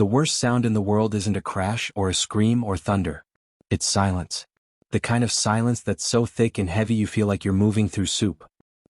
The worst sound in the world isn't a crash or a scream or thunder. It's silence. The kind of silence that's so thick and heavy you feel like you're moving through soup.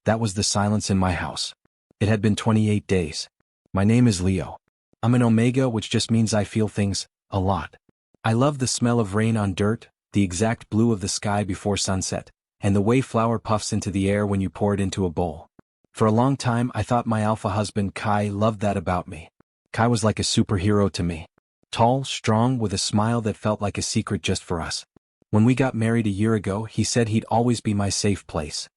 That was the silence in my house. It had been 28 days. My name is Leo. I'm an Omega, which just means I feel things a lot. I love the smell of rain on dirt, the exact blue of the sky before sunset, and the way flour puffs into the air when you pour it into a bowl. For a long time I thought my alpha husband Kai loved that about me. Kai was like a superhero to me. Tall, strong, with a smile that felt like a secret just for us. When we got married a year ago, he said he'd always be my safe place.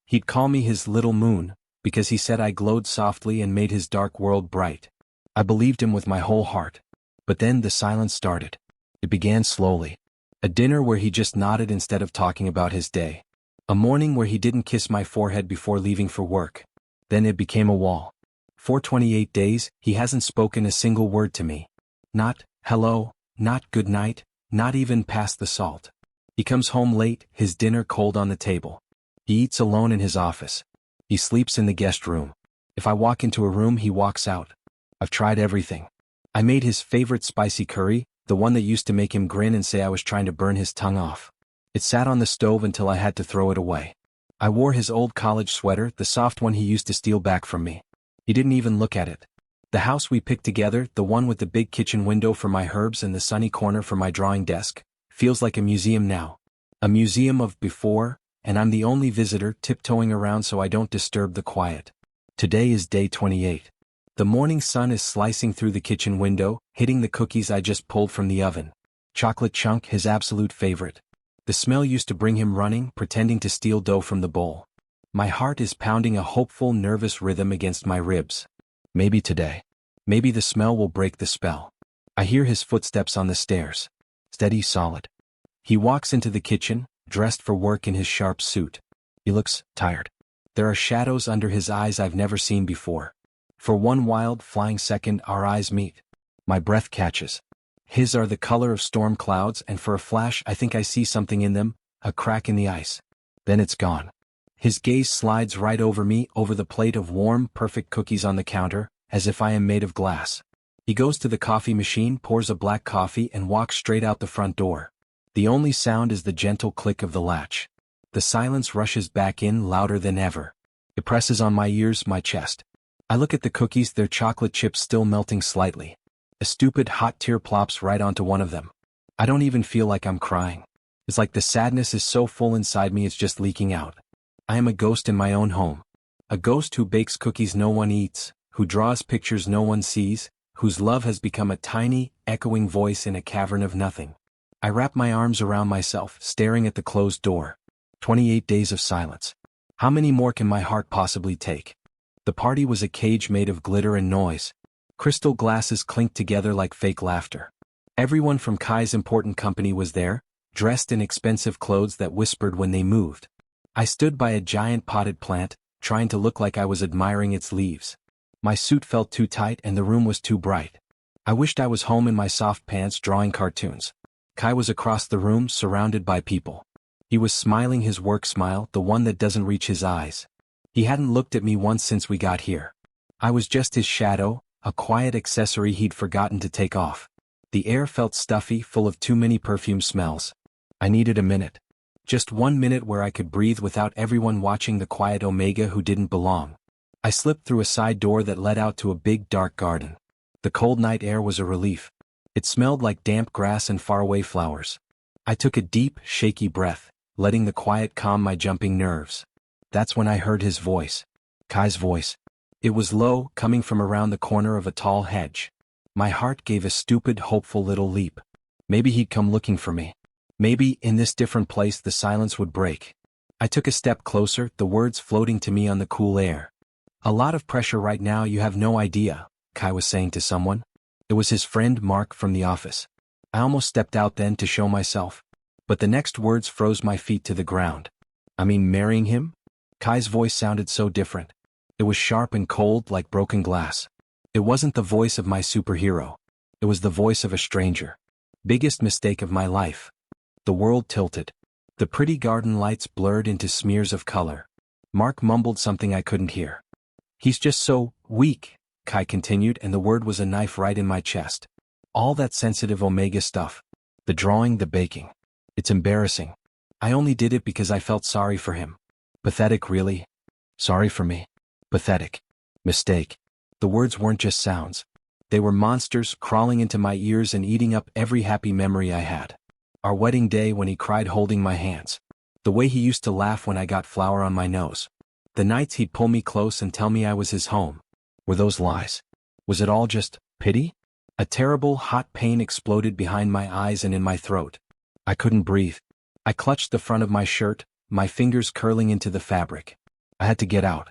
He'd call me his little moon, because he said I glowed softly and made his dark world bright. I believed him with my whole heart. But then the silence started. It began slowly. A dinner where he just nodded instead of talking about his day. A morning where he didn't kiss my forehead before leaving for work. Then it became a wall. For 28 days, he hasn't spoken a single word to me. Not, hello, not good night, not even pass the salt. He comes home late, his dinner cold on the table. He eats alone in his office. He sleeps in the guest room. If I walk into a room, he walks out. I've tried everything. I made his favorite spicy curry, the one that used to make him grin and say I was trying to burn his tongue off. It sat on the stove until I had to throw it away. I wore his old college sweater, the soft one he used to steal back from me. He didn't even look at it. The house we picked together, the one with the big kitchen window for my herbs and the sunny corner for my drawing desk, feels like a museum now. A museum of before, and I'm the only visitor tiptoeing around so I don't disturb the quiet. Today is day 28. The morning sun is slicing through the kitchen window, hitting the cookies I just pulled from the oven. Chocolate chunk, his absolute favorite. The smell used to bring him running, pretending to steal dough from the bowl. My heart is pounding a hopeful, nervous rhythm against my ribs. Maybe today. Maybe the smell will break the spell. I hear his footsteps on the stairs. Steady, solid. He walks into the kitchen, dressed for work in his sharp suit. He looks tired. There are shadows under his eyes I've never seen before. For one wild, flying second, our eyes meet. My breath catches. His are the color of storm clouds, and for a flash I think I see something in them, a crack in the ice. Then it's gone. His gaze slides right over me, over the plate of warm, perfect cookies on the counter, as if I am made of glass. He goes to the coffee machine, pours a black coffee, and walks straight out the front door. The only sound is the gentle click of the latch. The silence rushes back in louder than ever. It presses on my ears, my chest. I look at the cookies, their chocolate chips still melting slightly. A stupid hot tear plops right onto one of them. I don't even feel like I'm crying. It's like the sadness is so full inside me it's just leaking out. I am a ghost in my own home. A ghost who bakes cookies no one eats, who draws pictures no one sees, whose love has become a tiny, echoing voice in a cavern of nothing. I wrap my arms around myself, staring at the closed door. 28 days of silence. How many more can my heart possibly take? The party was a cage made of glitter and noise. Crystal glasses clinked together like fake laughter. Everyone from Kai's important company was there, dressed in expensive clothes that whispered when they moved. I stood by a giant potted plant, trying to look like I was admiring its leaves. My suit felt too tight and the room was too bright. I wished I was home in my soft pants drawing cartoons. Kai was across the room, surrounded by people. He was smiling his work smile, the one that doesn't reach his eyes. He hadn't looked at me once since we got here. I was just his shadow, a quiet accessory he'd forgotten to take off. The air felt stuffy, full of too many perfume smells. I needed a minute. Just 1 minute where I could breathe without everyone watching the quiet Omega who didn't belong. I slipped through a side door that led out to a big dark garden. The cold night air was a relief. It smelled like damp grass and faraway flowers. I took a deep, shaky breath, letting the quiet calm my jumping nerves. That's when I heard his voice. Kai's voice. It was low, coming from around the corner of a tall hedge. My heart gave a stupid, hopeful little leap. Maybe he'd come looking for me. Maybe, in this different place, the silence would break. I took a step closer, the words floating to me on the cool air. A lot of pressure right now, you have no idea, Kai was saying to someone. It was his friend Mark from the office. I almost stepped out then to show myself. But the next words froze my feet to the ground. I mean, marrying him? Kai's voice sounded so different. It was sharp and cold like broken glass. It wasn't the voice of my superhero. It was the voice of a stranger. Biggest mistake of my life. The world tilted. The pretty garden lights blurred into smears of color. Mark mumbled something I couldn't hear. He's just so weak, Kai continued, and the word was a knife right in my chest. All that sensitive omega stuff. The drawing, the baking. It's embarrassing. I only did it because I felt sorry for him. Pathetic, really? Sorry for me. Pathetic. Mistake. The words weren't just sounds. They were monsters crawling into my ears and eating up every happy memory I had. Our wedding day when he cried holding my hands. The way he used to laugh when I got flour on my nose. The nights he'd pull me close and tell me I was his home. Were those lies? Was it all just pity? A terrible, hot pain exploded behind my eyes and in my throat. I couldn't breathe. I clutched the front of my shirt, my fingers curling into the fabric. I had to get out.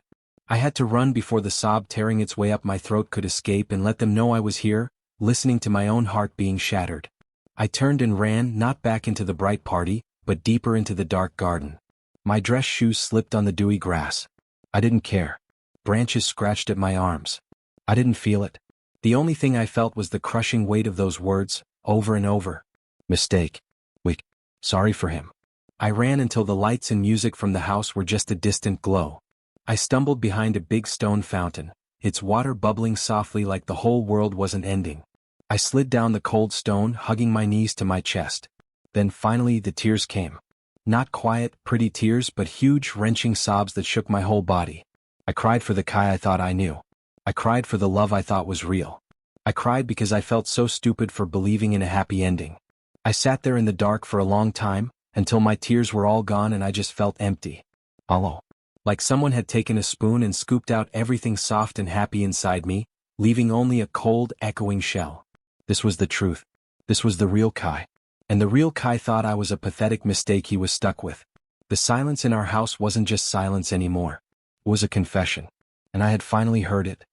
I had to run before the sob tearing its way up my throat could escape and let them know I was here, listening to my own heart being shattered. I turned and ran, not back into the bright party, but deeper into the dark garden. My dress shoes slipped on the dewy grass. I didn't care. Branches scratched at my arms. I didn't feel it. The only thing I felt was the crushing weight of those words, over and over. Mistake. Weak. Sorry for him. I ran until the lights and music from the house were just a distant glow. I stumbled behind a big stone fountain, its water bubbling softly like the whole world wasn't ending. I slid down the cold stone, hugging my knees to my chest. Then finally the tears came. Not quiet, pretty tears, but huge, wrenching sobs that shook my whole body. I cried for the Kai I thought I knew. I cried for the love I thought was real. I cried because I felt so stupid for believing in a happy ending. I sat there in the dark for a long time, until my tears were all gone and I just felt empty. Hollow. Like someone had taken a spoon and scooped out everything soft and happy inside me, leaving only a cold, echoing shell. This was the truth. This was the real Kai. And the real Kai thought I was a pathetic mistake he was stuck with. The silence in our house wasn't just silence anymore. It was a confession. And I had finally heard it.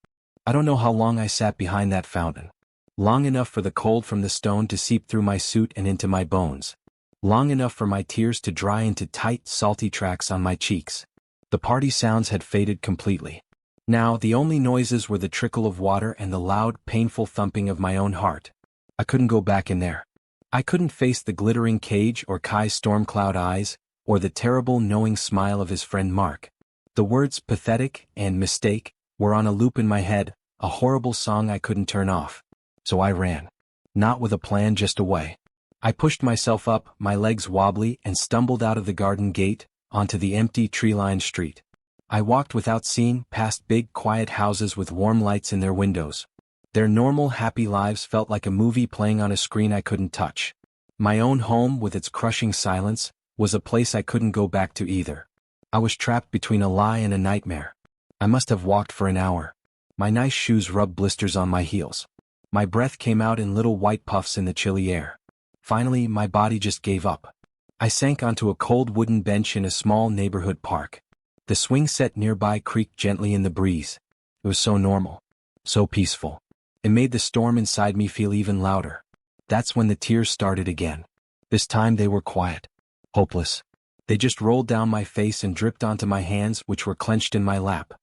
I don't know how long I sat behind that fountain. Long enough for the cold from the stone to seep through my suit and into my bones. Long enough for my tears to dry into tight, salty tracks on my cheeks. The party sounds had faded completely. Now the only noises were the trickle of water and the loud, painful thumping of my own heart. I couldn't go back in there. I couldn't face the glittering cage or Kai's storm cloud eyes, or the terrible knowing smile of his friend Mark. The words pathetic and mistake were on a loop in my head, a horrible song I couldn't turn off. So I ran. Not with a plan, just away. I pushed myself up, my legs wobbly, and stumbled out of the garden gate, onto the empty tree-lined street. I walked without seeing, past big, quiet houses with warm lights in their windows. Their normal, happy lives felt like a movie playing on a screen I couldn't touch. My own home, with its crushing silence, was a place I couldn't go back to either. I was trapped between a lie and a nightmare. I must have walked for an hour. My nice shoes rubbed blisters on my heels. My breath came out in little white puffs in the chilly air. Finally, my body just gave up. I sank onto a cold wooden bench in a small neighborhood park. The swing set nearby creaked gently in the breeze. It was so normal. So peaceful. It made the storm inside me feel even louder. That's when the tears started again. This time they were quiet. Hopeless. They just rolled down my face and dripped onto my hands, which were clenched in my lap.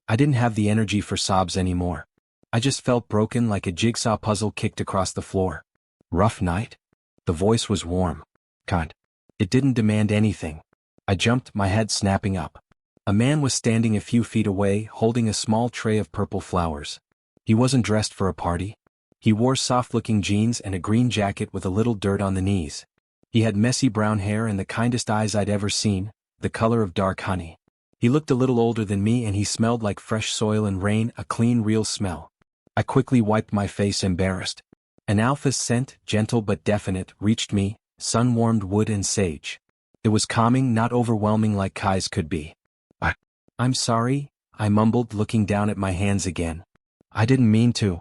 I didn't have the energy for sobs anymore. I just felt broken like a jigsaw puzzle kicked across the floor. Rough night? The voice was warm. Kind. It didn't demand anything. I jumped, my head snapping up. A man was standing a few feet away, holding a small tray of purple flowers. He wasn't dressed for a party. He wore soft-looking jeans and a green jacket with a little dirt on the knees. He had messy brown hair and the kindest eyes I'd ever seen, the color of dark honey. He looked a little older than me and he smelled like fresh soil and rain, a clean, real smell. I quickly wiped my face, embarrassed. An alpha scent, gentle but definite, reached me, sun-warmed wood and sage. It was calming, not overwhelming like Kai's could be. I'm sorry, I mumbled, looking down at my hands again. I didn't mean to.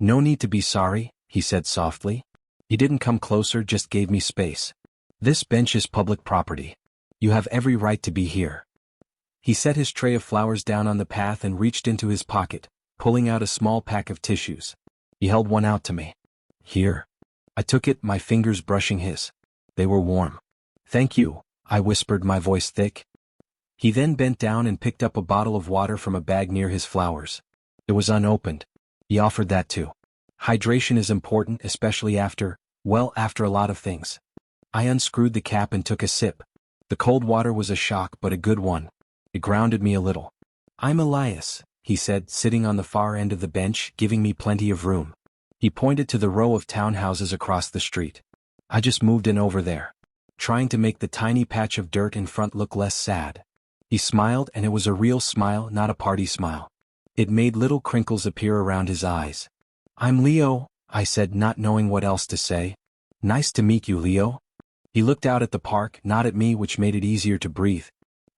No need to be sorry, he said softly. He didn't come closer, just gave me space. This bench is public property. You have every right to be here. He set his tray of flowers down on the path and reached into his pocket, pulling out a small pack of tissues. He held one out to me. Here. I took it, my fingers brushing his. They were warm. Thank you, I whispered, my voice thick. He then bent down and picked up a bottle of water from a bag near his flowers. It was unopened. He offered that too. Hydration is important, especially after a lot of things. I unscrewed the cap and took a sip. The cold water was a shock, but a good one. It grounded me a little. I'm Elias, he said, sitting on the far end of the bench, giving me plenty of room. He He pointed to the row of townhouses across the street. I just moved in over there, trying to make the tiny patch of dirt in front look less sad. He smiled, and it was a real smile, not a party smile. It made little crinkles appear around his eyes. I'm Leo, I said, not knowing what else to say. Nice to meet you, Leo. He looked out at the park, not at me, which made it easier to breathe.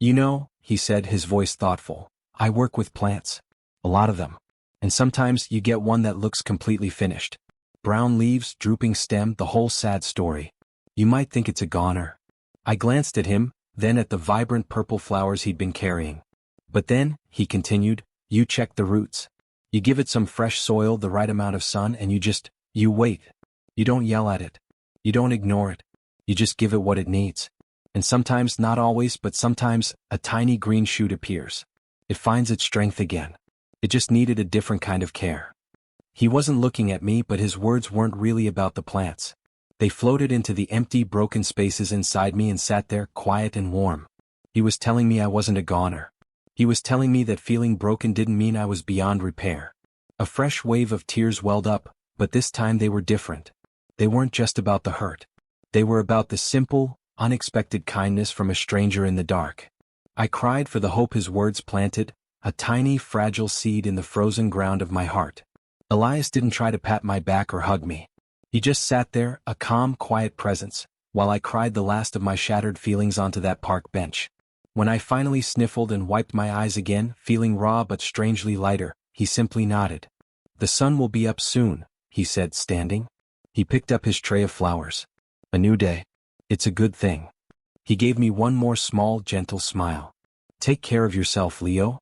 You know, he said, his voice thoughtful, I work with plants. A lot of them. And sometimes you get one that looks completely finished. Brown leaves, drooping stem, the whole sad story. You might think it's a goner. I glanced at him, then at the vibrant purple flowers he'd been carrying. But then, he continued, you check the roots. You give it some fresh soil, the right amount of sun, and you wait. You don't yell at it. You don't ignore it. You just give it what it needs. And sometimes, not always, but sometimes, a tiny green shoot appears. It finds its strength again. It just needed a different kind of care. He wasn't looking at me, but his words weren't really about the plants. They floated into the empty, broken spaces inside me and sat there, quiet and warm. He was telling me I wasn't a goner. He was telling me that feeling broken didn't mean I was beyond repair. A fresh wave of tears welled up, but this time they were different. They weren't just about the hurt. They were about the simple, unexpected kindness from a stranger in the dark. I cried for the hope his words planted, a tiny, fragile seed in the frozen ground of my heart. Elias didn't try to pat my back or hug me. He just sat there, a calm, quiet presence, while I cried the last of my shattered feelings onto that park bench. When I finally sniffled and wiped my eyes again, feeling raw but strangely lighter, he simply nodded. The sun will be up soon, he said, standing. He picked up his tray of flowers. A new day. It's a good thing. He gave me one more small, gentle smile. Take care of yourself, Leo.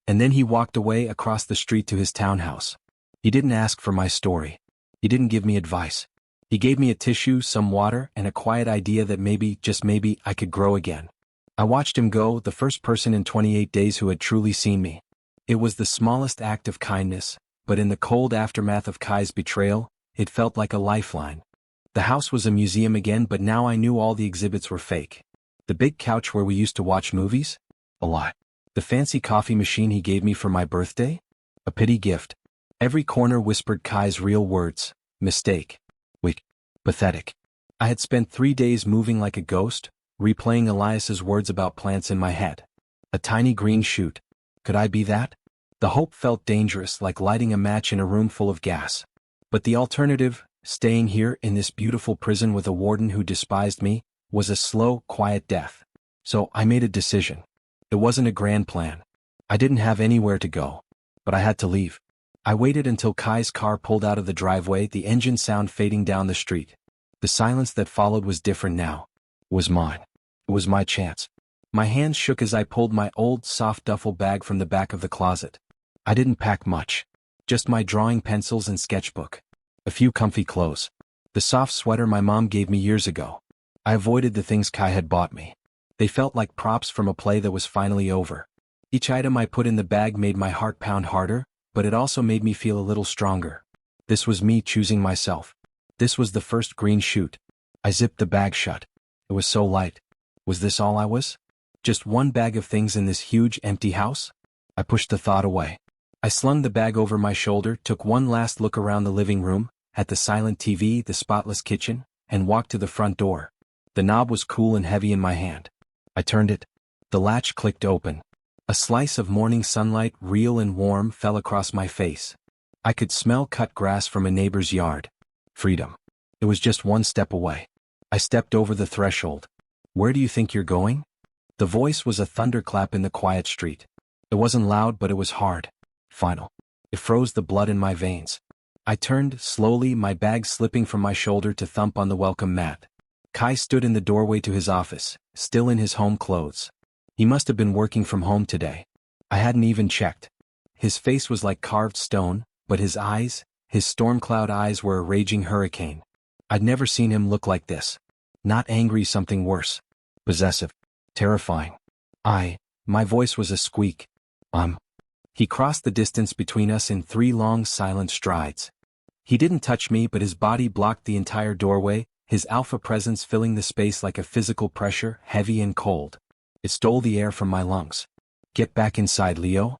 And then he walked away across the street to his townhouse. He didn't ask for my story. He didn't give me advice. He gave me a tissue, some water, and a quiet idea that maybe, just maybe, I could grow again. I watched him go, the first person in 28 days who had truly seen me. It was the smallest act of kindness, but in the cold aftermath of Kai's betrayal, it felt like a lifeline. The house was a museum again, but now I knew all the exhibits were fake. The big couch where we used to watch movies? A lie. The fancy coffee machine he gave me for my birthday? A pity gift. Every corner whispered Kai's real words. Mistake. Weak. Pathetic. I had spent 3 days moving like a ghost, replaying Elias's words about plants in my head. A tiny green shoot. Could I be that? The hope felt dangerous, like lighting a match in a room full of gas. But the alternative, staying here in this beautiful prison with a warden who despised me, was a slow, quiet death. So I made a decision. It wasn't a grand plan. I didn't have anywhere to go. But I had to leave. I waited until Kai's car pulled out of the driveway, the engine sound fading down the street. The silence that followed was different now. It was mine. It was my chance. My hands shook as I pulled my old, soft duffel bag from the back of the closet. I didn't pack much. Just my drawing pencils and sketchbook. A few comfy clothes. The soft sweater my mom gave me years ago. I avoided the things Kai had bought me. They felt like props from a play that was finally over. Each item I put in the bag made my heart pound harder, but it also made me feel a little stronger. This was me choosing myself. This was the first green shoot. I zipped the bag shut. It was so light. Was this all I was? Just one bag of things in this huge, empty house? I pushed the thought away. I slung the bag over my shoulder, took one last look around the living room, at the silent TV, the spotless kitchen, and walked to the front door. The knob was cool and heavy in my hand. I turned it. The latch clicked open. A slice of morning sunlight, real and warm, fell across my face. I could smell cut grass from a neighbor's yard. Freedom. It was just one step away. I stepped over the threshold. Where do you think you're going? The voice was a thunderclap in the quiet street. It wasn't loud, but it was hard. Final. It froze the blood in my veins. I turned, slowly, my bag slipping from my shoulder to thump on the welcome mat. Kai stood in the doorway to his office, still in his home clothes. He must have been working from home today. I hadn't even checked. His face was like carved stone, but his eyes, his storm cloud eyes, were a raging hurricane. I'd never seen him look like this. Not angry, something worse. Possessive. Terrifying. My voice was a squeak. He crossed the distance between us in 3 long, silent strides. He didn't touch me, but his body blocked the entire doorway, his alpha presence filling the space like a physical pressure, heavy and cold. It stole the air from my lungs. Get back inside, Leo.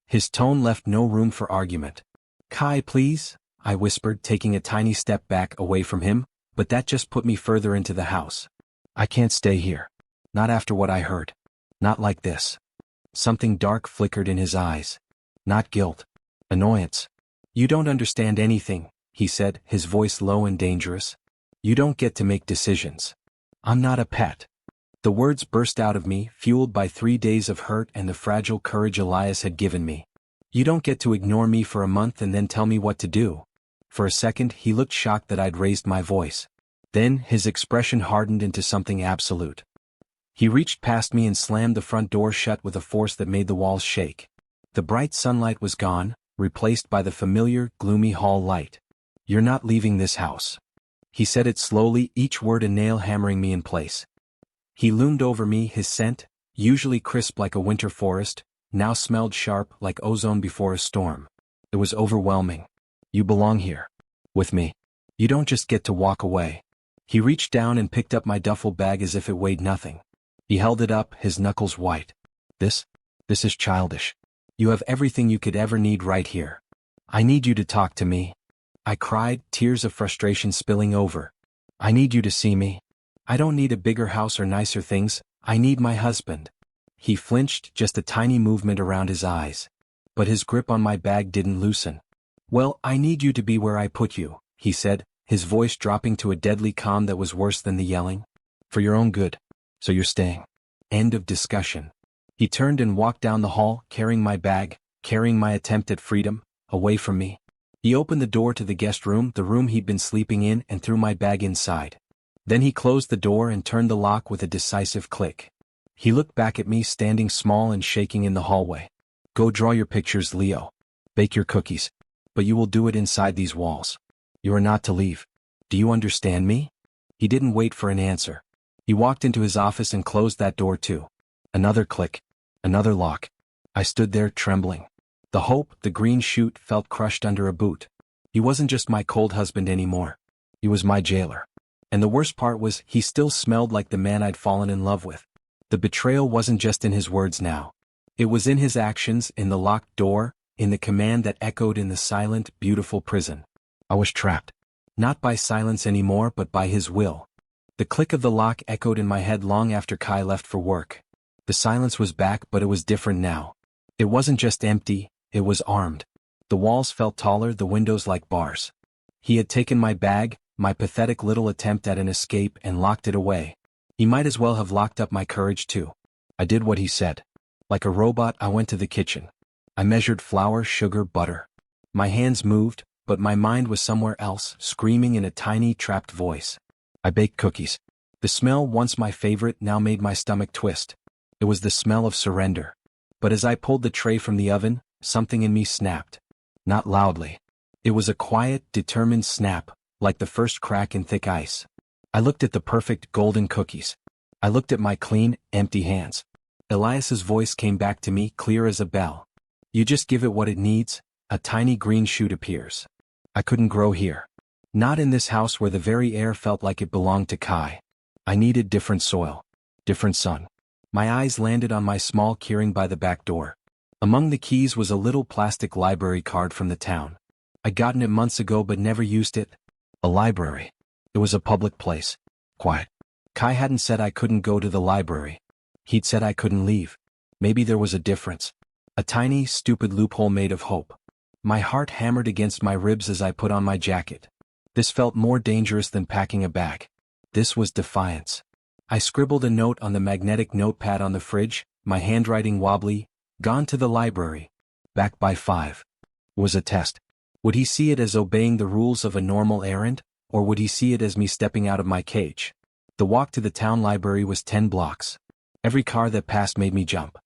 His tone left no room for argument. Kai, please, I whispered, taking a tiny step back away from him, but that just put me further into the house. I can't stay here. Not after what I heard. Not like this. Something dark flickered in his eyes. Not guilt. Annoyance. You don't understand anything, he said, his voice low and dangerous. You don't get to make decisions. I'm not a pet. The words burst out of me, fueled by 3 days of hurt and the fragile courage Elias had given me. You don't get to ignore me for a month and then tell me what to do. For a second he looked shocked that I'd raised my voice. Then his expression hardened into something absolute. He reached past me and slammed the front door shut with a force that made the walls shake. The bright sunlight was gone, replaced by the familiar, gloomy hall light. You're not leaving this house. He said it slowly, each word a nail hammering me in place. He loomed over me, his scent, usually crisp like a winter forest, now smelled sharp like ozone before a storm. It was overwhelming. You belong here. With me. You don't just get to walk away. He reached down and picked up my duffel bag as if it weighed nothing. He held it up, his knuckles white. This is childish. You have everything you could ever need right here. I need you to talk to me. I cried, tears of frustration spilling over. I need you to see me. I don't need a bigger house or nicer things, I need my husband. He flinched, just a tiny movement around his eyes. But his grip on my bag didn't loosen. Well, I need you to be where I put you, he said, his voice dropping to a deadly calm that was worse than the yelling. For your own good. So you're staying. End of discussion. He turned and walked down the hall, carrying my bag, carrying my attempt at freedom, away from me. He opened the door to the guest room, the room he'd been sleeping in, and threw my bag inside. Then he closed the door and turned the lock with a decisive click. He looked back at me, standing small and shaking in the hallway. Go draw your pictures, Leo. Bake your cookies. But you will do it inside these walls. You are not to leave. Do you understand me? He didn't wait for an answer. He walked into his office and closed that door too. Another click. Another lock. I stood there, trembling. The hope, the green shoot, felt crushed under a boot. He wasn't just my cold husband anymore. He was my jailer. And the worst part was, he still smelled like the man I'd fallen in love with. The betrayal wasn't just in his words now. It was in his actions, in the locked door, in the command that echoed in the silent, beautiful prison. I was trapped. Not by silence anymore, but by his will. The click of the lock echoed in my head long after Kai left for work. The silence was back, but it was different now. It wasn't just empty, it was armed. The walls felt taller, the windows like bars. He had taken my bag, my pathetic little attempt at an escape, and locked it away. He might as well have locked up my courage too. I did what he said. Like a robot, I went to the kitchen. I measured flour, sugar, butter. My hands moved, but my mind was somewhere else, screaming in a tiny, trapped voice. I baked cookies. The smell, once my favorite, now made my stomach twist. It was the smell of surrender. But as I pulled the tray from the oven, something in me snapped. Not loudly. It was a quiet, determined snap, like the first crack in thick ice. I looked at the perfect, golden cookies. I looked at my clean, empty hands. Elias's voice came back to me, clear as a bell. You just give it what it needs, a tiny green shoot appears. I couldn't grow here. Not in this house where the very air felt like it belonged to Kai. I needed different soil. Different sun. My eyes landed on my small keyring by the back door. Among the keys was a little plastic library card from the town. I'd gotten it months ago but never used it. A library. It was a public place. Quiet. Kai hadn't said I couldn't go to the library. He'd said I couldn't leave. Maybe there was a difference. A tiny, stupid loophole made of hope. My heart hammered against my ribs as I put on my jacket. This felt more dangerous than packing a bag. This was defiance. I scribbled a note on the magnetic notepad on the fridge, my handwriting wobbly. Gone to the library. Back by 5. Was a test. Would he see it as obeying the rules of a normal errand, or would he see it as me stepping out of my cage? The walk to the town library was 10 blocks. Every car that passed made me jump.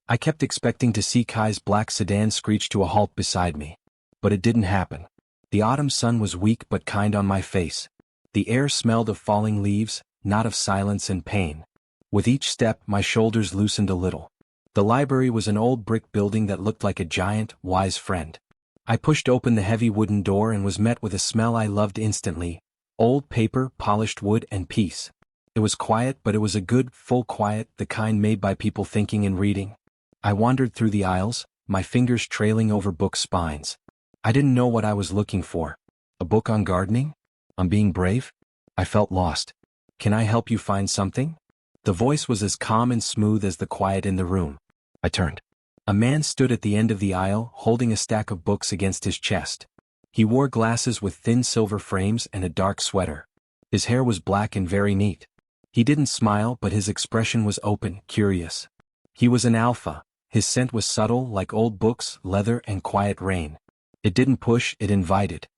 I kept expecting to see Kai's black sedan screech to a halt beside me. But it didn't happen. The autumn sun was weak but kind on my face. The air smelled of falling leaves, not of silence and pain. With each step, my shoulders loosened a little. The library was an old brick building that looked like a giant, wise friend. I pushed open the heavy wooden door and was met with a smell I loved instantly. Old paper, polished wood, and peace. It was quiet, but it was a good, full quiet, the kind made by people thinking and reading. I wandered through the aisles, my fingers trailing over book spines. I didn't know what I was looking for, A book on gardening? On being brave? I felt lost. Can I help you find something? The voice was as calm and smooth as the quiet in the room. I turned. A man stood at the end of the aisle, holding a stack of books against his chest. He wore glasses with thin silver frames and a dark sweater. His hair was black and very neat. He didn't smile, but his expression was open, curious. He was an alpha. His scent was subtle, like old books, leather, and quiet rain. It didn't push, it invited.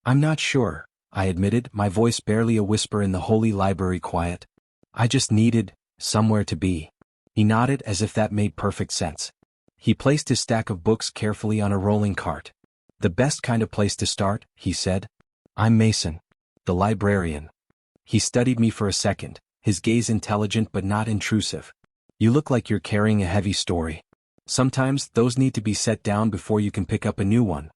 I'm not sure, I admitted, my voice barely a whisper in the holy library quiet. I just needed somewhere to be. He nodded as if that made perfect sense. He placed his stack of books carefully on a rolling cart. The best kind of place to start, he said. I'm Mason, the librarian. He studied me for a second, his gaze intelligent but not intrusive. You look like you're carrying a heavy story. Sometimes those need to be set down before you can pick up a new one.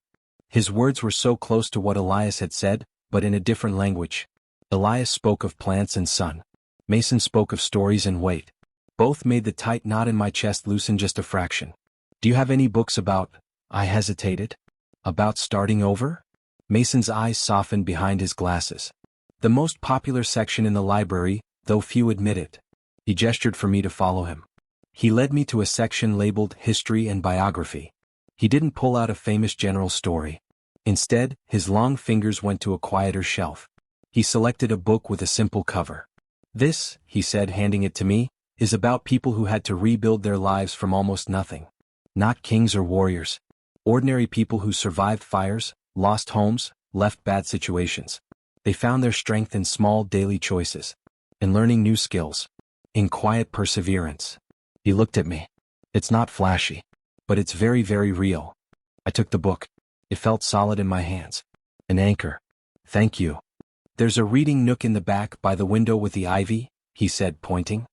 His words were so close to what Elias had said, but in a different language. Elias spoke of plants and sun. Mason spoke of stories and weight. Both made the tight knot in my chest loosen just a fraction. Do you have any books about? I hesitated. About starting over? Mason's eyes softened behind his glasses. The most popular section in the library, though few admit it. He gestured for me to follow him. He led me to a section labeled History and Biography. He didn't pull out a famous general story. Instead, his long fingers went to a quieter shelf. He selected a book with a simple cover. This, he said, handing it to me, is about people who had to rebuild their lives from almost nothing. Not kings or warriors. Ordinary people who survived fires, lost homes, left bad situations. They found their strength in small daily choices. In learning new skills. In quiet perseverance. He looked at me. It's not flashy. But it's very, very real. I took the book. It felt solid in my hands. An anchor. Thank you. There's a reading nook in the back by the window with the ivy, he said, pointing.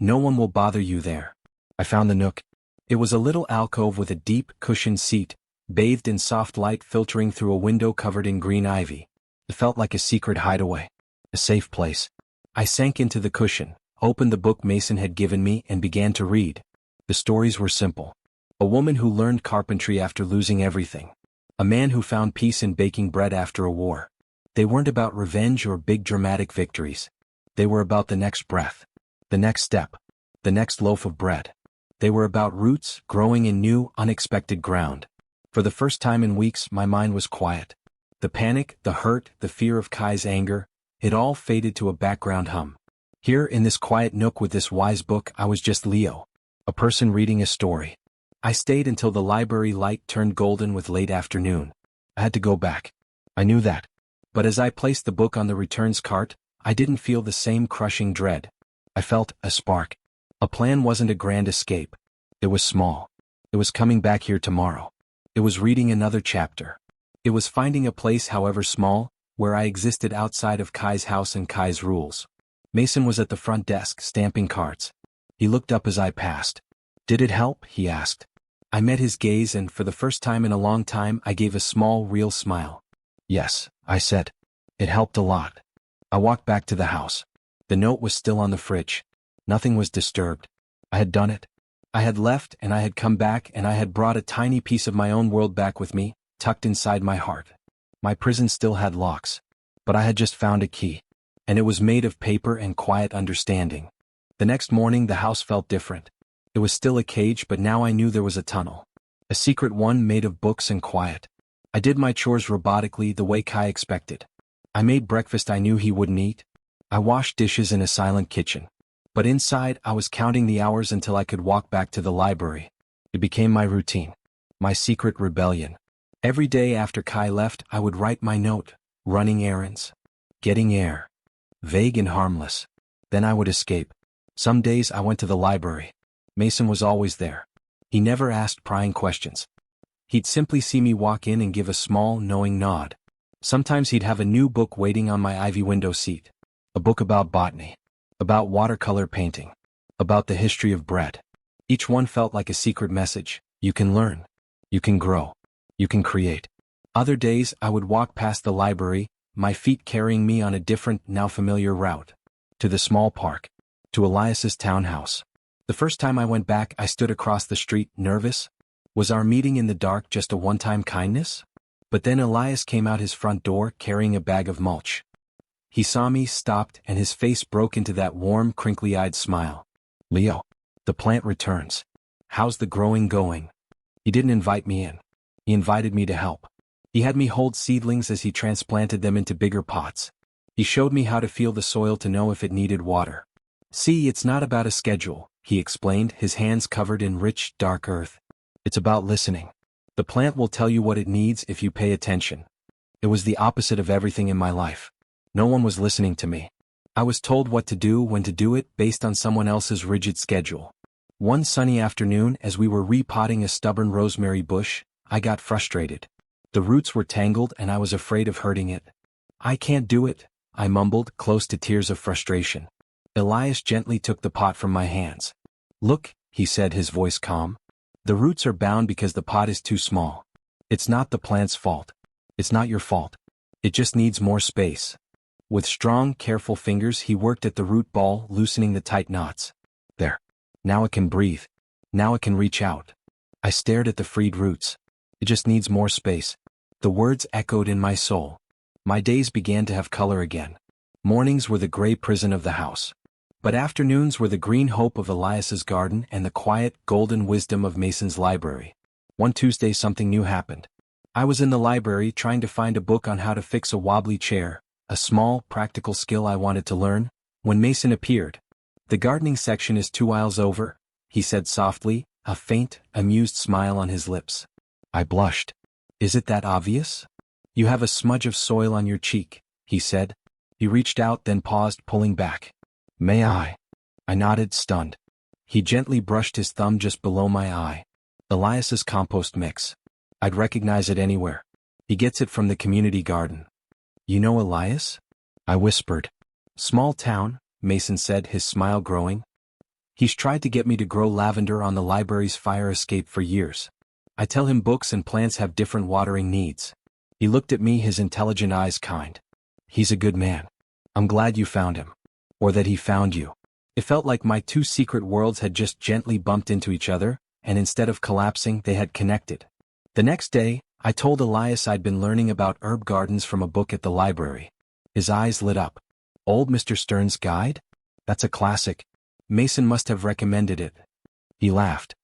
No one will bother you there. I found the nook. It was a little alcove with a deep, cushioned seat, bathed in soft light filtering through a window covered in green ivy. It felt like a secret hideaway. A safe place. I sank into the cushion, opened the book Mason had given me, and began to read. The stories were simple. A woman who learned carpentry after losing everything. A man who found peace in baking bread after a war. They weren't about revenge or big dramatic victories. They were about the next breath. The next step. The next loaf of bread. They were about roots growing in new, unexpected ground. For the first time in weeks, my mind was quiet. The panic, the hurt, the fear of Kai's anger, it all faded to a background hum. Here in this quiet nook with this wise book, I was just Leo. A person reading a story. I stayed until the library light turned golden with late afternoon. I had to go back. I knew that. But as I placed the book on the returns cart, I didn't feel the same crushing dread. I felt a spark. A plan wasn't a grand escape. It was small. It was coming back here tomorrow. It was reading another chapter. It was finding a place, however small, where I existed outside of Kai's house and Kai's rules. Mason was at the front desk, stamping cards. He looked up as I passed. Did it help? He asked. I met his gaze and for the first time in a long time I gave a small, real smile. Yes, I said. It helped a lot. I walked back to the house. The note was still on the fridge. Nothing was disturbed. I had done it. I had left and I had come back and I had brought a tiny piece of my own world back with me, tucked inside my heart. My prison still had locks. But I had just found a key. And it was made of paper and quiet understanding. The next morning the house felt different. It was still a cage, but now I knew there was a tunnel. A secret one made of books and quiet. I did my chores robotically the way Kai expected. I made breakfast I knew he wouldn't eat. I washed dishes in a silent kitchen. But inside I was counting the hours until I could walk back to the library. It became my routine. My secret rebellion. Every day after Kai left I would write my note, running errands. Getting air. Vague and harmless. Then I would escape. Some days I went to the library. Mason was always there. He never asked prying questions. He'd simply see me walk in and give a small, knowing nod. Sometimes he'd have a new book waiting on my ivy window seat. A book about botany. About watercolor painting. About the history of bread. Each one felt like a secret message. You can learn. You can grow. You can create. Other days I would walk past the library, my feet carrying me on a different, now familiar route. To the small park. To Elias's townhouse. The first time I went back I stood across the street, nervous. Was our meeting in the dark just a one-time kindness? But then Elias came out his front door carrying a bag of mulch. He saw me, stopped, and his face broke into that warm, crinkly-eyed smile. "Leo, the plant returns. How's the growing going?" He didn't invite me in. He invited me to help. He had me hold seedlings as he transplanted them into bigger pots. He showed me how to feel the soil to know if it needed water. "See, it's not about a schedule," he explained, his hands covered in rich, dark earth. "It's about listening. The plant will tell you what it needs if you pay attention." It was the opposite of everything in my life. No one was listening to me. I was told what to do, when to do it, based on someone else's rigid schedule. One sunny afternoon, as we were repotting a stubborn rosemary bush, I got frustrated. The roots were tangled and I was afraid of hurting it. "I can't do it," I mumbled, close to tears of frustration. Elias gently took the pot from my hands. "Look," he said, his voice calm. "The roots are bound because the pot is too small. It's not the plant's fault. It's not your fault. It just needs more space." With strong, careful fingers he worked at the root ball, loosening the tight knots. "There. Now it can breathe. Now it can reach out." I stared at the freed roots. "It just needs more space." The words echoed in my soul. My days began to have color again. Mornings were the gray prison of the house. But afternoons were the green hope of Elias's garden and the quiet, golden wisdom of Mason's library. One Tuesday something new happened. I was in the library trying to find a book on how to fix a wobbly chair, a small, practical skill I wanted to learn, when Mason appeared. "The gardening section is 2 aisles over," he said softly, a faint, amused smile on his lips. I blushed. "Is it that obvious?" "You have a smudge of soil on your cheek," he said. He reached out, then paused, pulling back. "May I?" I nodded, stunned. He gently brushed his thumb just below my eye. "Elias's compost mix. I'd recognize it anywhere. He gets it from the community garden." "You know Elias?" I whispered. "Small town," Mason said, his smile growing. "He's tried to get me to grow lavender on the library's fire escape for years. I tell him books and plants have different watering needs." He looked at me, his intelligent eyes kind. "He's a good man. I'm glad you found him. Or that he found you." It felt like my two secret worlds had just gently bumped into each other, and instead of collapsing, they had connected. The next day, I told Elias I'd been learning about herb gardens from a book at the library. His eyes lit up. "Old Mr. Stern's Guide? That's a classic. Mason must have recommended it." He laughed.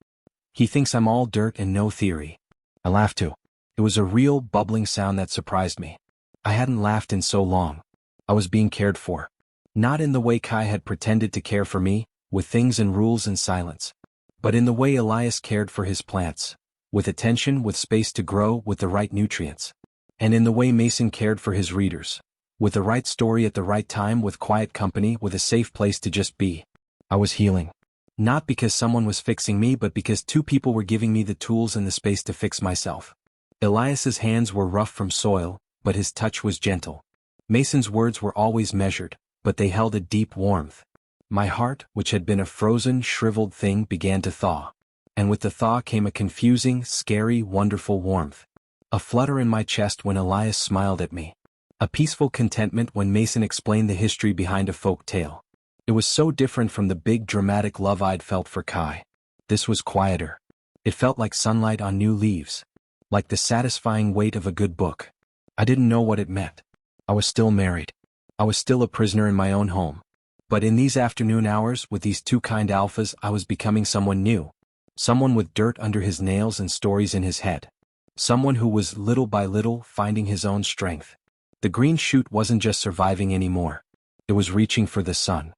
"He thinks I'm all dirt and no theory." I laughed too. It was a real, bubbling sound that surprised me. I hadn't laughed in so long. I was being cared for. Not in the way Kai had pretended to care for me, with things and rules and silence. But in the way Elias cared for his plants. With attention, with space to grow, with the right nutrients. And in the way Mason cared for his readers. With the right story at the right time, with quiet company, with a safe place to just be. I was healing. Not because someone was fixing me, but because two people were giving me the tools and the space to fix myself. Elias's hands were rough from soil, but his touch was gentle. Mason's words were always measured, but they held a deep warmth. My heart, which had been a frozen, shriveled thing, began to thaw. And with the thaw came a confusing, scary, wonderful warmth. A flutter in my chest when Elias smiled at me. A peaceful contentment when Mason explained the history behind a folk tale. It was so different from the big dramatic love I'd felt for Kai. This was quieter. It felt like sunlight on new leaves. Like the satisfying weight of a good book. I didn't know what it meant. I was still married. I was still a prisoner in my own home. But in these afternoon hours, with these two kind alphas, I was becoming someone new. Someone with dirt under his nails and stories in his head. Someone who was, little by little, finding his own strength. The green shoot wasn't just surviving anymore. It was reaching for the sun.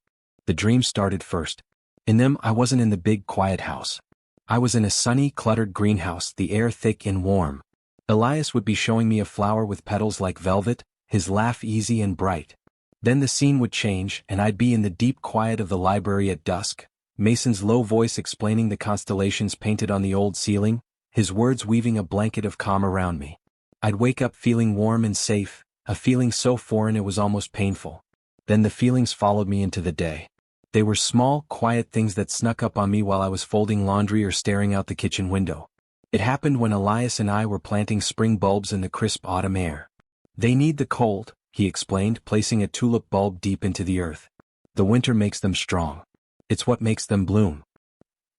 The dreams started first. In them, I wasn't in the big, quiet house. I was in a sunny, cluttered greenhouse, the air thick and warm. Elias would be showing me a flower with petals like velvet, his laugh easy and bright. Then the scene would change, and I'd be in the deep quiet of the library at dusk. Mason's low voice explaining the constellations painted on the old ceiling, his words weaving a blanket of calm around me. I'd wake up feeling warm and safe, a feeling so foreign it was almost painful. Then the feelings followed me into the day. They were small, quiet things that snuck up on me while I was folding laundry or staring out the kitchen window. It happened when Elias and I were planting spring bulbs in the crisp autumn air. "They need the cold," he explained, placing a tulip bulb deep into the earth. "The winter makes them strong. It's what makes them bloom."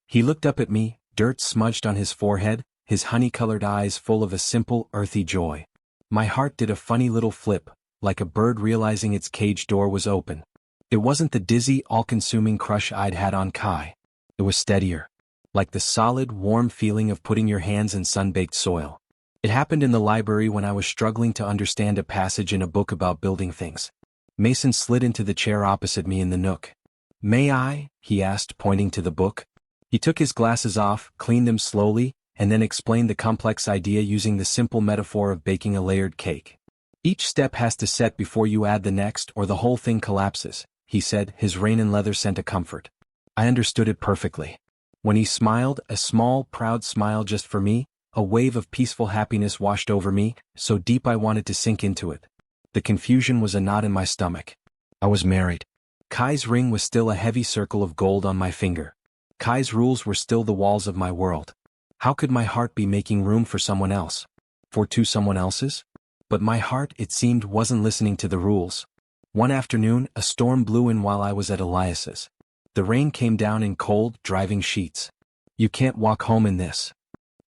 He looked up at me, dirt smudged on his forehead, his honey-colored eyes full of a simple, earthy joy. My heart did a funny little flip, like a bird realizing its cage door was open. It wasn't the dizzy, all-consuming crush I'd had on Kai. It was steadier. Like the solid, warm feeling of putting your hands in sun-baked soil. It happened in the library when I was struggling to understand a passage in a book about building things. Mason slid into the chair opposite me in the nook. "May I?" he asked, pointing to the book. He took his glasses off, cleaned them slowly, and then explained the complex idea using the simple metaphor of baking a layered cake. "Each step has to set before you add the next or the whole thing collapses," he said, his rain and leather scent a comfort. I understood it perfectly. When he smiled, a small, proud smile just for me, a wave of peaceful happiness washed over me, so deep I wanted to sink into it. The confusion was a knot in my stomach. I was married. Kai's ring was still a heavy circle of gold on my finger. Kai's rules were still the walls of my world. How could my heart be making room for someone else? For two someone else's? But my heart, it seemed, wasn't listening to the rules. One afternoon, a storm blew in while I was at Elias's. The rain came down in cold, driving sheets. "You can't walk home in this,"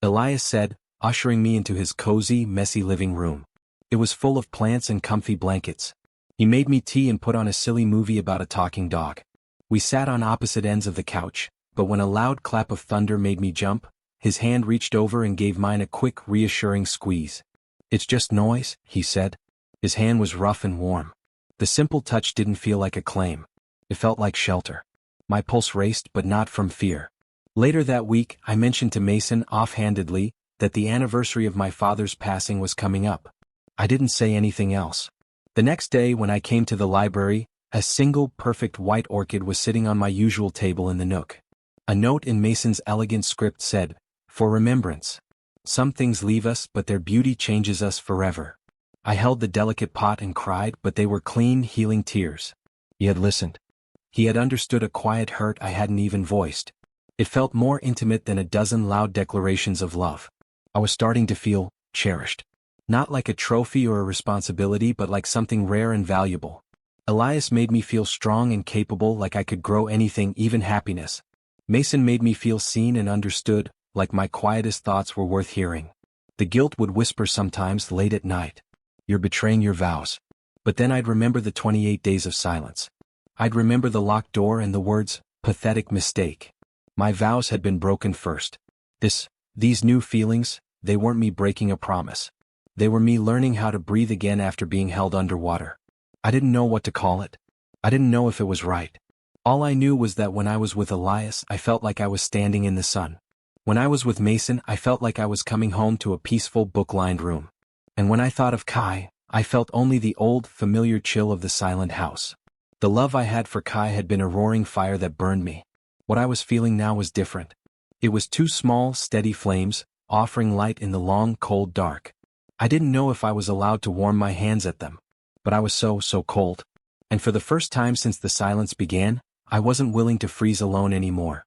Elias said, ushering me into his cozy, messy living room. It was full of plants and comfy blankets. He made me tea and put on a silly movie about a talking dog. We sat on opposite ends of the couch, but when a loud clap of thunder made me jump, his hand reached over and gave mine a quick, reassuring squeeze. "It's just noise," he said. His hand was rough and warm. The simple touch didn't feel like a claim. It felt like shelter. My pulse raced, but not from fear. Later that week, I mentioned to Mason offhandedly that the anniversary of my father's passing was coming up. I didn't say anything else. The next day when I came to the library, a single perfect white orchid was sitting on my usual table in the nook. A note in Mason's elegant script said, "For remembrance. Some things leave us, but their beauty changes us forever." I held the delicate pot and cried, but they were clean, healing tears. He had listened. He had understood a quiet hurt I hadn't even voiced. It felt more intimate than a dozen loud declarations of love. I was starting to feel cherished. Not like a trophy or a responsibility, but like something rare and valuable. Elias made me feel strong and capable, like I could grow anything, even happiness. Mason made me feel seen and understood, like my quietest thoughts were worth hearing. The guilt would whisper sometimes late at night. "You're betraying your vows." But then I'd remember the 28 days of silence. I'd remember the locked door and the words, "pathetic mistake." My vows had been broken first. These new feelings, they weren't me breaking a promise. They were me learning how to breathe again after being held underwater. I didn't know what to call it. I didn't know if it was right. All I knew was that when I was with Elias, I felt like I was standing in the sun. When I was with Mason, I felt like I was coming home to a peaceful, book-lined room. And when I thought of Kai, I felt only the old, familiar chill of the silent house. The love I had for Kai had been a roaring fire that burned me. What I was feeling now was different. It was two small, steady flames, offering light in the long, cold dark. I didn't know if I was allowed to warm my hands at them. But I was so cold. And for the first time since the silence began, I wasn't willing to freeze alone anymore.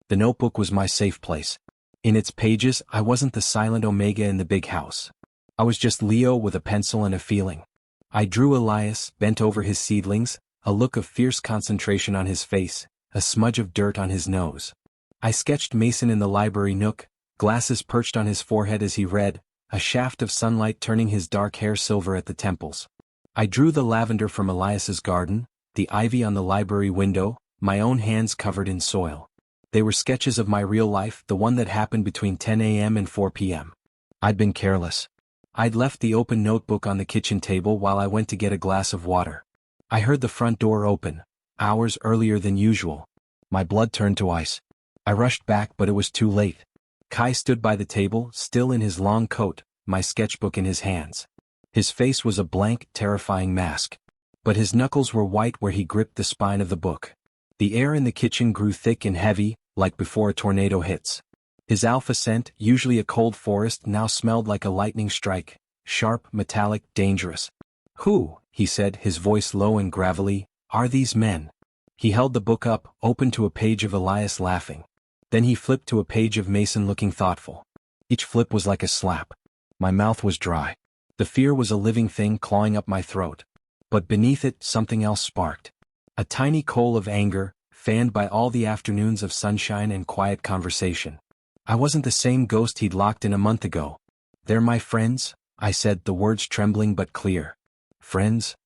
The notebook was my safe place. In its pages, I wasn't the silent Omega in the big house. I was just Leo with a pencil and a feeling. I drew Elias, bent over his seedlings, a look of fierce concentration on his face, a smudge of dirt on his nose. I sketched Mason in the library nook, glasses perched on his forehead as he read, a shaft of sunlight turning his dark hair silver at the temples. I drew the lavender from Elias's garden, the ivy on the library window, my own hands covered in soil. They were sketches of my real life, the one that happened between 10 a.m. and 4 p.m. I'd been careless. I'd left the open notebook on the kitchen table while I went to get a glass of water. I heard the front door open, hours earlier than usual. My blood turned to ice. I rushed back, but it was too late. Kai stood by the table, still in his long coat, my sketchbook in his hands. His face was a blank, terrifying mask. But his knuckles were white where he gripped the spine of the book. The air in the kitchen grew thick and heavy, like before a tornado hits. His alpha scent, usually a cold forest, now smelled like a lightning strike, sharp, metallic, dangerous. "Who," he said, his voice low and gravelly, "are these men?" He held the book up, open to a page of Elias laughing. Then he flipped to a page of Mason looking thoughtful. Each flip was like a slap. My mouth was dry. The fear was a living thing clawing up my throat. But beneath it, something else sparked. A tiny coal of anger, fanned by all the afternoons of sunshine and quiet conversation. I wasn't the same ghost he'd locked in a month ago. "They're my friends?" I said, the words trembling but clear. Friends?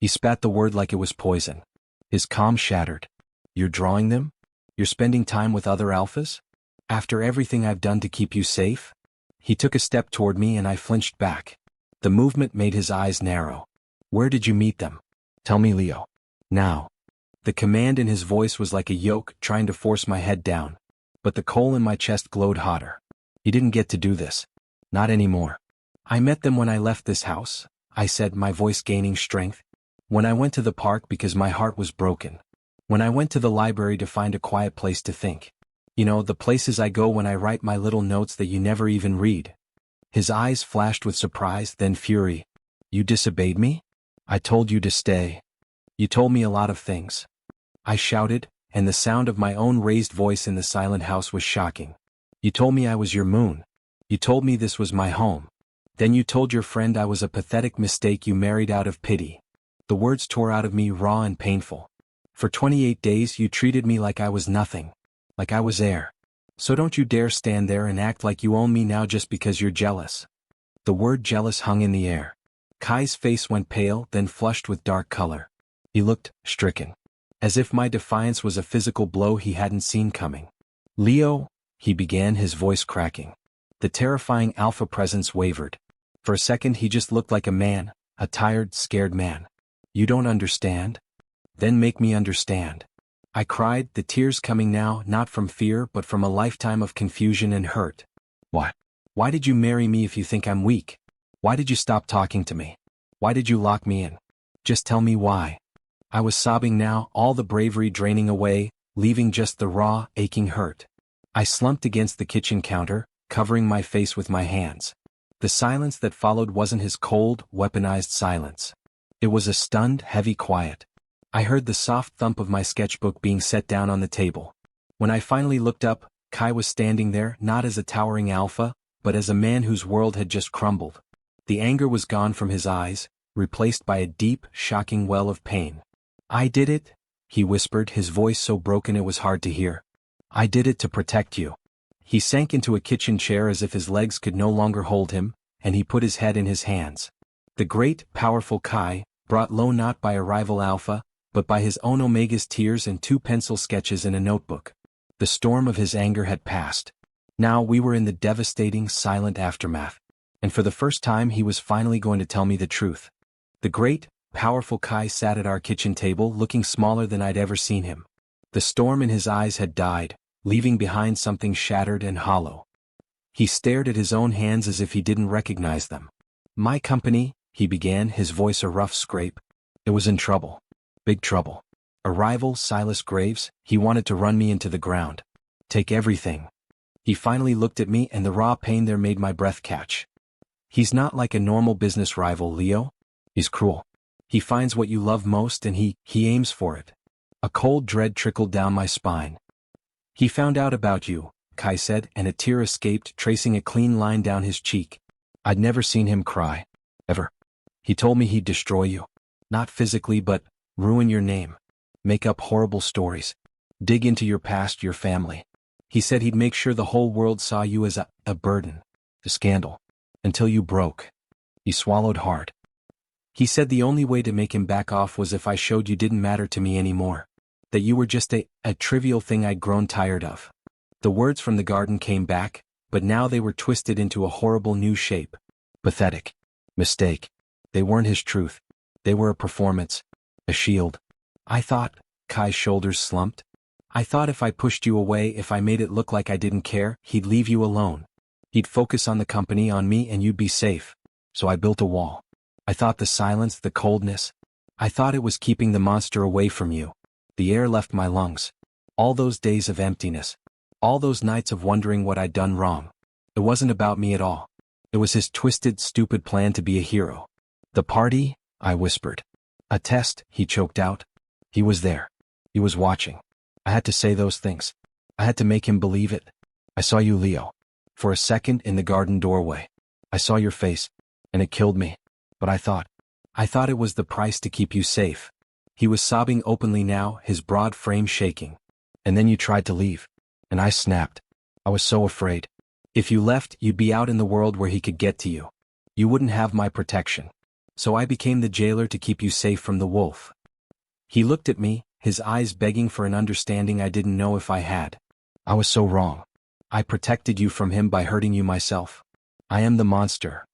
He spat the word like it was poison. His calm shattered. You're drawing them? You're spending time with other alphas? After everything I've done to keep you safe? He took a step toward me and I flinched back. The movement made his eyes narrow. Where did you meet them? Tell me, Leo. Now. The command in his voice was like a yoke trying to force my head down. But the coal in my chest glowed hotter. He didn't get to do this. Not anymore. I met them when I left this house, I said, my voice gaining strength. When I went to the park because my heart was broken. When I went to the library to find a quiet place to think. You know, the places I go when I write my little notes that you never even read. His eyes flashed with surprise, then fury. You disobeyed me? I told you to stay. You told me a lot of things. I shouted, and the sound of my own raised voice in the silent house was shocking. You told me I was your moon. You told me this was my home. Then you told your friend I was a pathetic mistake you married out of pity. The words tore out of me raw and painful. For 28 days you treated me like I was nothing. Like I was air. So don't you dare stand there and act like you own me now just because you're jealous. The word jealous hung in the air. Kai's face went pale, then flushed with dark color. He looked stricken. As if my defiance was a physical blow he hadn't seen coming. Leo, he began, his voice cracking. The terrifying alpha presence wavered. For a second he just looked like a man, a tired, scared man. You don't understand? Then make me understand. I cried, the tears coming now not from fear but from a lifetime of confusion and hurt. Why? Why did you marry me if you think I'm weak? Why did you stop talking to me? Why did you lock me in? Just tell me why. I was sobbing now, all the bravery draining away, leaving just the raw, aching hurt. I slumped against the kitchen counter, covering my face with my hands. The silence that followed wasn't his cold, weaponized silence. It was a stunned, heavy quiet. I heard the soft thump of my sketchbook being set down on the table. When I finally looked up, Kai was standing there, not as a towering alpha, but as a man whose world had just crumbled. The anger was gone from his eyes, replaced by a deep, shocking well of pain. I did it, he whispered, his voice so broken it was hard to hear. I did it to protect you. He sank into a kitchen chair as if his legs could no longer hold him, and he put his head in his hands. The great, powerful Kai, brought low not by a rival alpha, but by his own Omega's tears and 2 pencil sketches in a notebook. The storm of his anger had passed. Now we were in the devastating, silent aftermath. And for the first time he was finally going to tell me the truth. The great, powerful Kai sat at our kitchen table looking smaller than I'd ever seen him. The storm in his eyes had died, leaving behind something shattered and hollow. He stared at his own hands as if he didn't recognize them. My company, he began, his voice a rough scrape. It was in trouble. Big trouble. A rival, Silas Graves, he wanted to run me into the ground. Take everything. He finally looked at me and the raw pain there made my breath catch. He's not like a normal business rival, Leo. He's cruel. He finds what you love most and he aims for it. A cold dread trickled down my spine. He found out about you, Kai said, and a tear escaped, tracing a clean line down his cheek. I'd never seen him cry. Ever. He told me he'd destroy you. Not physically, but ruin your name. Make up horrible stories. Dig into your past, your family. He said he'd make sure the whole world saw you as a burden. A scandal. Until you broke. He swallowed hard. He said the only way to make him back off was if I showed you didn't matter to me anymore. That you were just a trivial thing I'd grown tired of. The words from the garden came back, but now they were twisted into a horrible new shape. Pathetic. Mistake. They weren't his truth. They were a performance. A shield. I thought, Kai's shoulders slumped. I thought if I pushed you away, if I made it look like I didn't care, he'd leave you alone. He'd focus on the company, on me, and you'd be safe. So I built a wall. I thought the silence, the coldness. I thought it was keeping the monster away from you. The air left my lungs. All those days of emptiness. All those nights of wondering what I'd done wrong. It wasn't about me at all. It was his twisted, stupid plan to be a hero. The party, I whispered. A test, he choked out. He was there. He was watching. I had to say those things. I had to make him believe it. I saw you, Leo. For a second in the garden doorway. I saw your face, and it killed me. But I thought it was the price to keep you safe. He was sobbing openly now, his broad frame shaking. And then you tried to leave. And I snapped. I was so afraid. If you left, you'd be out in the world where he could get to you. You wouldn't have my protection. So I became the jailer to keep you safe from the wolf." He looked at me, his eyes begging for an understanding I didn't know if I had. "I was so wrong. I protected you from him by hurting you myself. I am the monster."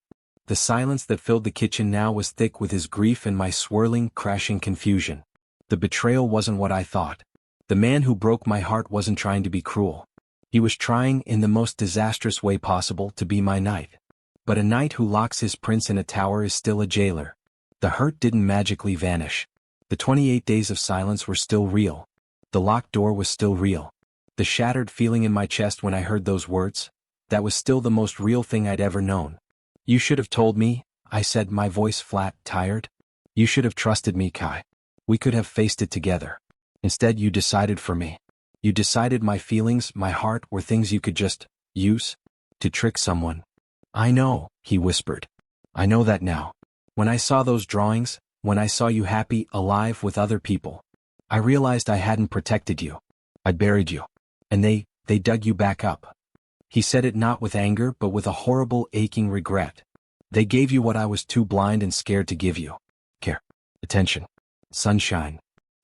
The silence that filled the kitchen now was thick with his grief and my swirling, crashing confusion. The betrayal wasn't what I thought. The man who broke my heart wasn't trying to be cruel. He was trying, in the most disastrous way possible, to be my knight. But a knight who locks his prince in a tower is still a jailer. The hurt didn't magically vanish. The 28 days of silence were still real. The locked door was still real. The shattered feeling in my chest when I heard those words, that was still the most real thing I'd ever known. "You should have told me," I said, my voice flat, tired. "You should have trusted me, Kai. We could have faced it together. Instead, you decided for me. You decided my feelings, my heart, were things you could just use to trick someone." "I know," he whispered. "I know that now. When I saw those drawings, when I saw you happy, alive with other people, I realized I hadn't protected you. I'd buried you. And they dug you back up." He said it not with anger but with a horrible, aching regret. "They gave you what I was too blind and scared to give you. Care. Attention. Sunshine."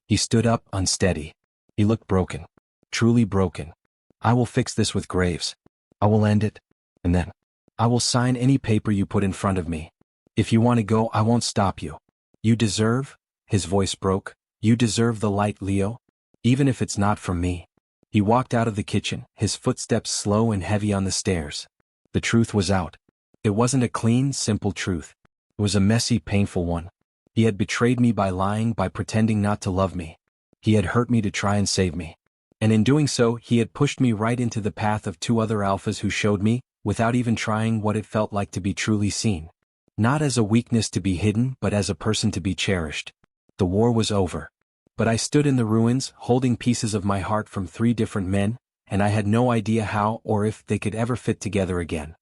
He stood up, unsteady. He looked broken. Truly broken. "I will fix this with Graves. I will end it. And then I will sign any paper you put in front of me. If you want to go, I won't stop you. You deserve," his voice broke, "you deserve the light, Leo. Even if it's not from me." He walked out of the kitchen, his footsteps slow and heavy on the stairs. The truth was out. It wasn't a clean, simple truth. It was a messy, painful one. He had betrayed me by lying, by pretending not to love me. He had hurt me to try and save me. And in doing so, he had pushed me right into the path of two other alphas who showed me, without even trying, what it felt like to be truly seen. Not as a weakness to be hidden, but as a person to be cherished. The war was over. But I stood in the ruins, holding pieces of my heart from 3 different men, and I had no idea how or if they could ever fit together again.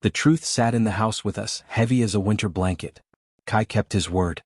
The truth sat in the house with us, heavy as a winter blanket. Kai kept his word.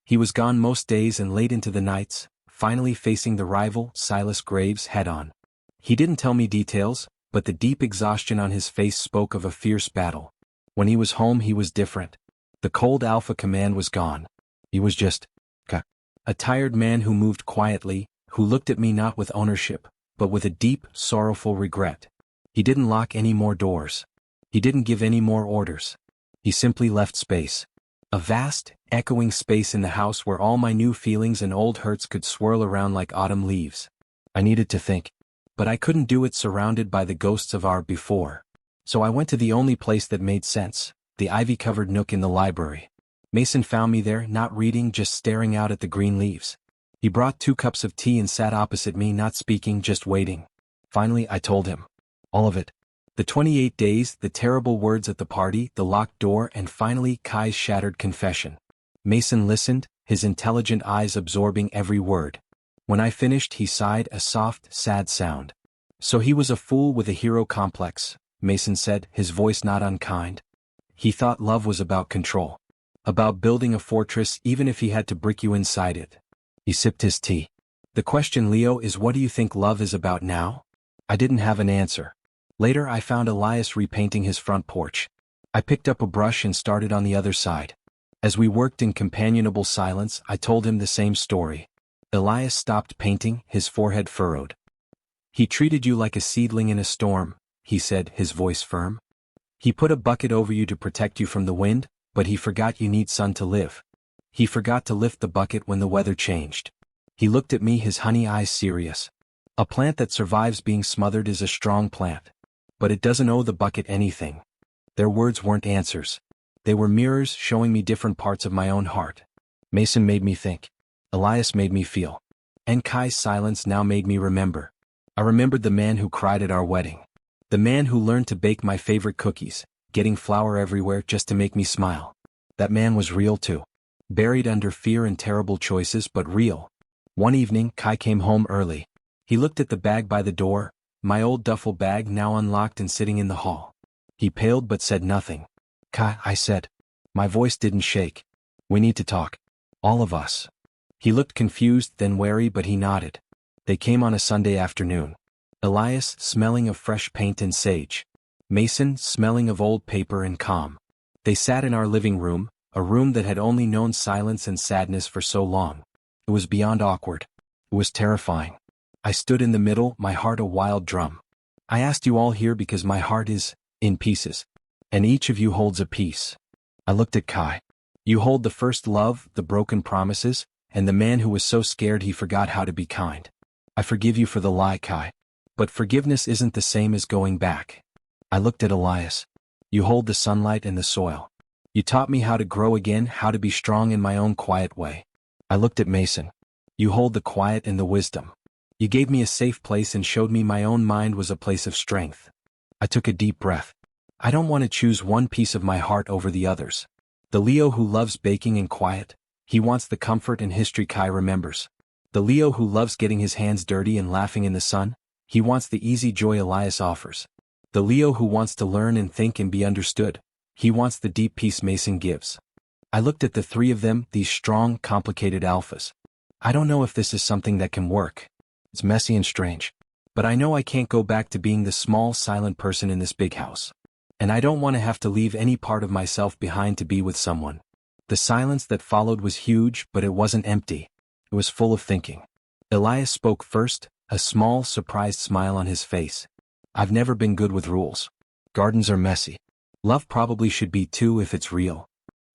He was gone most days and late into the nights, finally facing the rival, Silas Graves, head-on. He didn't tell me details, but the deep exhaustion on his face spoke of a fierce battle. When he was home, he was different. The cold alpha command was gone. He was just Kai. A tired man who moved quietly, who looked at me not with ownership, but with a deep, sorrowful regret. He didn't lock any more doors. He didn't give any more orders. He simply left space. A vast, echoing space in the house where all my new feelings and old hurts could swirl around like autumn leaves. I needed to think. But I couldn't do it surrounded by the ghosts of our before. So I went to the only place that made sense, the ivy-covered nook in the library. Mason found me there, not reading, just staring out at the green leaves. He brought 2 cups of tea and sat opposite me, not speaking, just waiting. Finally, I told him. All of it. The 28 days, the terrible words at the party, the locked door, and finally Kai's shattered confession. Mason listened, his intelligent eyes absorbing every word. When I finished, he sighed, a soft, sad sound. "So he was a fool with a hero complex," Mason said, his voice not unkind. "He thought love was about control. About building a fortress even if he had to brick you inside it." He sipped his tea. "The question, Leo, is what do you think love is about now?" I didn't have an answer. Later I found Elias repainting his front porch. I picked up a brush and started on the other side. As we worked in companionable silence, I told him the same story. Elias stopped painting, his forehead furrowed. "He treated you like a seedling in a storm," he said, his voice firm. "He put a bucket over you to protect you from the wind, but he forgot you need sun to live. He forgot to lift the bucket when the weather changed." He looked at me, his honey eyes serious. "A plant that survives being smothered is a strong plant. But it doesn't owe the bucket anything." Their words weren't answers. They were mirrors showing me different parts of my own heart. Mason made me think. Elias made me feel. And Kai's silence now made me remember. I remembered the man who cried at our wedding. The man who learned to bake my favorite cookies, getting flour everywhere just to make me smile. That man was real too. Buried under fear and terrible choices, but real. One evening, Kai came home early. He looked at the bag by the door, my old duffel bag now unlocked and sitting in the hall. He paled but said nothing. "Kai," I said. My voice didn't shake. "We need to talk. All of us." He looked confused, then wary, but he nodded. They came on a Sunday afternoon. Elias, smelling of fresh paint and sage. Mason, smelling of old paper and calm. They sat in our living room, a room that had only known silence and sadness for so long. It was beyond awkward. It was terrifying. I stood in the middle, my heart a wild drum. I asked you all here because my heart is in pieces. And each of you holds a piece. I looked at Kai. You hold the first love, the broken promises, and the man who was so scared he forgot how to be kind. I forgive you for the lie, Kai. But forgiveness isn't the same as going back. I looked at Elias. You hold the sunlight and the soil. You taught me how to grow again, how to be strong in my own quiet way. I looked at Mason. You hold the quiet and the wisdom. You gave me a safe place and showed me my own mind was a place of strength. I took a deep breath. I don't want to choose one piece of my heart over the others. The Leo who loves baking and quiet, he wants the comfort and history Kai remembers. The Leo who loves getting his hands dirty and laughing in the sun, he wants the easy joy Elias offers. The Leo who wants to learn and think and be understood, he wants the deep peace Mason gives. I looked at the three of them, these strong, complicated alphas. I don't know if this is something that can work. It's messy and strange. But I know I can't go back to being the small, silent person in this big house. And I don't want to have to leave any part of myself behind to be with someone. The silence that followed was huge, but it wasn't empty. It was full of thinking. Elias spoke first, a small, surprised smile on his face. I've never been good with rules. Gardens are messy. Love probably should be too if it's real.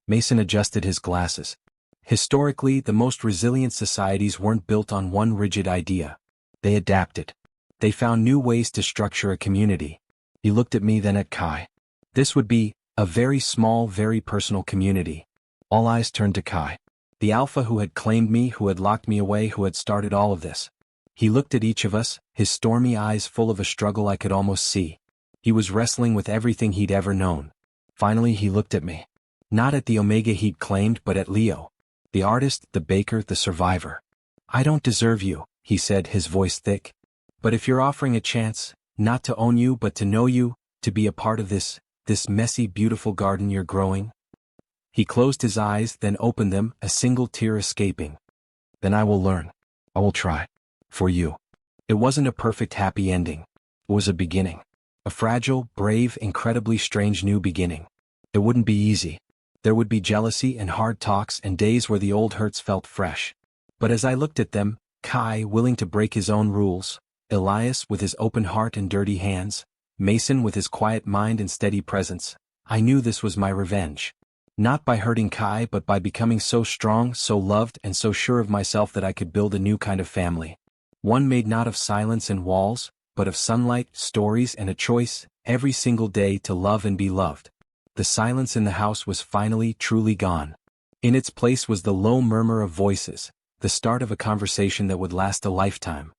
Mason adjusted his glasses. Historically, the most resilient societies weren't built on one rigid idea. They adapted. They found new ways to structure a community. He looked at me, then at Kai. This would be a very small, very personal community. All eyes turned to Kai. The alpha who had claimed me, who had locked me away, who had started all of this. He looked at each of us, his stormy eyes full of a struggle I could almost see. He was wrestling with everything he'd ever known. Finally he looked at me. Not at the Omega he'd claimed, but at Leo. The artist, the baker, the survivor. I don't deserve you, he said, his voice thick. But if you're offering a chance, not to own you but to know you, to be a part of this messy, beautiful garden you're growing. He closed his eyes, then opened them, a single tear escaping. Then I will learn. I will try. For you. It wasn't a perfect happy ending. It was a beginning. A fragile, brave, incredibly strange new beginning. It wouldn't be easy. There would be jealousy and hard talks and days where the old hurts felt fresh. But as I looked at them, Kai, willing to break his own rules, Elias with his open heart and dirty hands, Mason with his quiet mind and steady presence, I knew this was my revenge. Not by hurting Kai but by becoming so strong, so loved and so sure of myself that I could build a new kind of family. One made not of silence and walls, but of sunlight, stories and a choice, every single day to love and be loved. The silence in the house was finally, truly gone. In its place was the low murmur of voices, the start of a conversation that would last a lifetime.